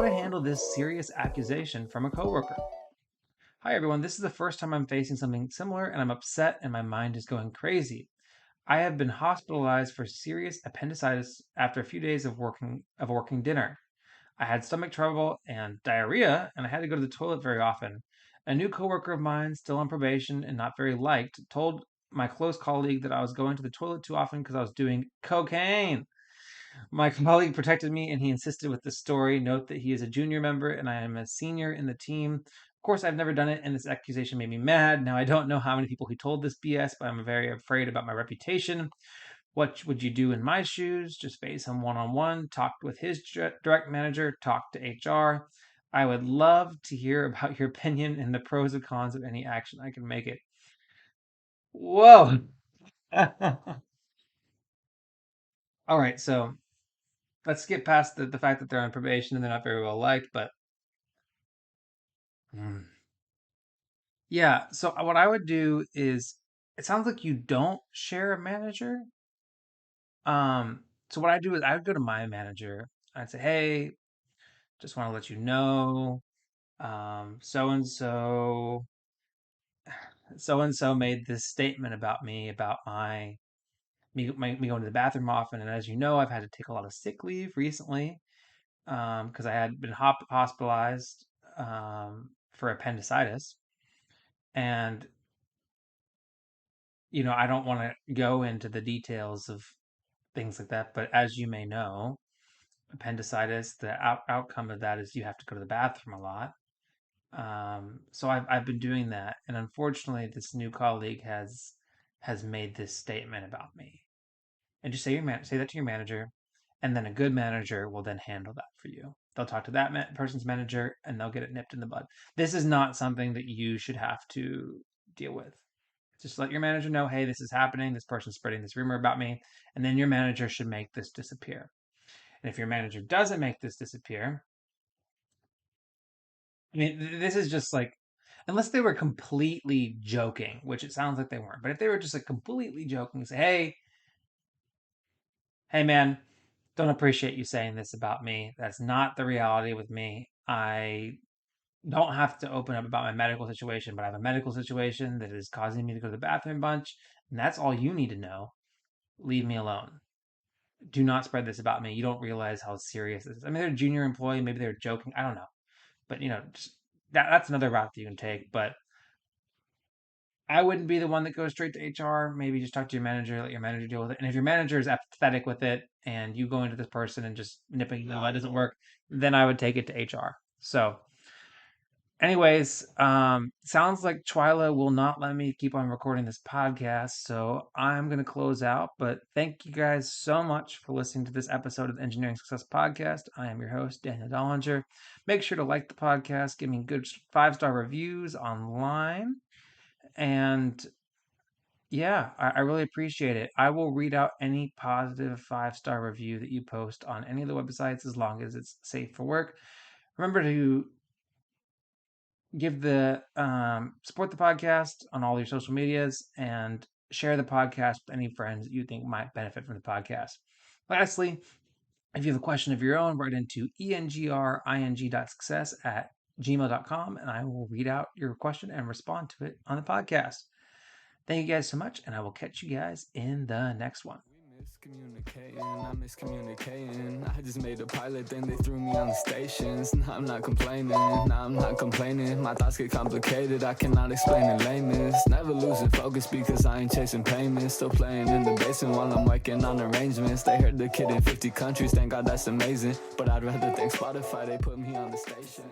to handle this serious accusation from a coworker. Hi everyone, this is the first time I'm facing something similar and I'm upset and my mind is going crazy. I have been hospitalized for serious appendicitis after a few days of working dinner. I had stomach trouble and diarrhea and I had to go to the toilet very often. A new coworker of mine, still on probation and not very liked, told my close colleague that I was going to the toilet too often because I was doing cocaine. My colleague protected me and he insisted with the story. Note that he is a junior member and I am a senior in the team. Of course, I've never done it, and this accusation made me mad. Now, I don't know how many people he told this BS, but I'm very afraid about my reputation. What would you do in my shoes? Just face him one on one, talk with his direct manager, talk to HR. I would love to hear about your opinion and the pros and cons of any action I can make it. Whoa. All right, so let's get past the fact that they're on probation and they're not very well liked, but yeah. So what I would do is, it sounds like you don't share a manager. So what I do is I would go to my manager. I'd say, hey, just want to let you know, so and so made this statement about me, about me going to the bathroom often, and as you know, I've had to take a lot of sick leave recently, because I had been hospitalized for appendicitis, and I don't want to go into the details of things like that, but as you may know, appendicitis, the outcome of that is you have to go to the bathroom a lot. So I've been doing that, and unfortunately, this new colleague has made this statement about me. And just say that to your manager, and then a good manager will then handle that for you. They'll talk to that person's manager, and they'll get it nipped in the bud. This is not something that you should have to deal with. Just let your manager know, hey, this is happening. This person's spreading this rumor about me, and then your manager should make this disappear. And if your manager doesn't make this disappear, I mean, this is just like, unless they were completely joking, which it sounds like they weren't, but if they were just like completely joking, say, hey man, don't appreciate you saying this about me. That's not the reality with me. I don't have to open up about my medical situation, but I have a medical situation that is causing me to go to the bathroom a bunch, and that's all you need to know. Leave me alone. Do not spread this about me. You don't realize how serious this is. I mean, they're a junior employee. Maybe they're joking. I don't know. But, just, that's another route that you can take. But I wouldn't be the one that goes straight to HR. Maybe just talk to your manager, let your manager deal with it. And if your manager is apathetic with it and you go into this person and just nipping, no, that doesn't work, then I would take it to HR. So, anyways, sounds like Twyla will not let me keep on recording this podcast. So I'm going to close out. But thank you guys so much for listening to this episode of the Engineering Success Podcast. I am your host, Daniel Dollinger. Make sure to like the podcast, give me good 5-star reviews online. And yeah, I really appreciate it. I will read out any positive 5-star review that you post on any of the websites as long as it's safe for work. Remember to support the podcast on all your social medias and share the podcast with any friends that you think might benefit from the podcast. Lastly, if you have a question of your own, write into engring.success@gmail.com and I will read out your question and respond to it on the podcast. Thank you guys so much, and I will catch you guys in the next one. I'm miscommunicating. I just made a pilot, then they threw me on the stations. Now I'm not complaining, My thoughts get complicated, I cannot explain in layman's. Never losing focus because I ain't chasing payments. Still playing in the basement while I'm working on arrangements. They heard the kid in 50 countries, thank God that's amazing. But I'd rather thank Spotify, they put me on the station.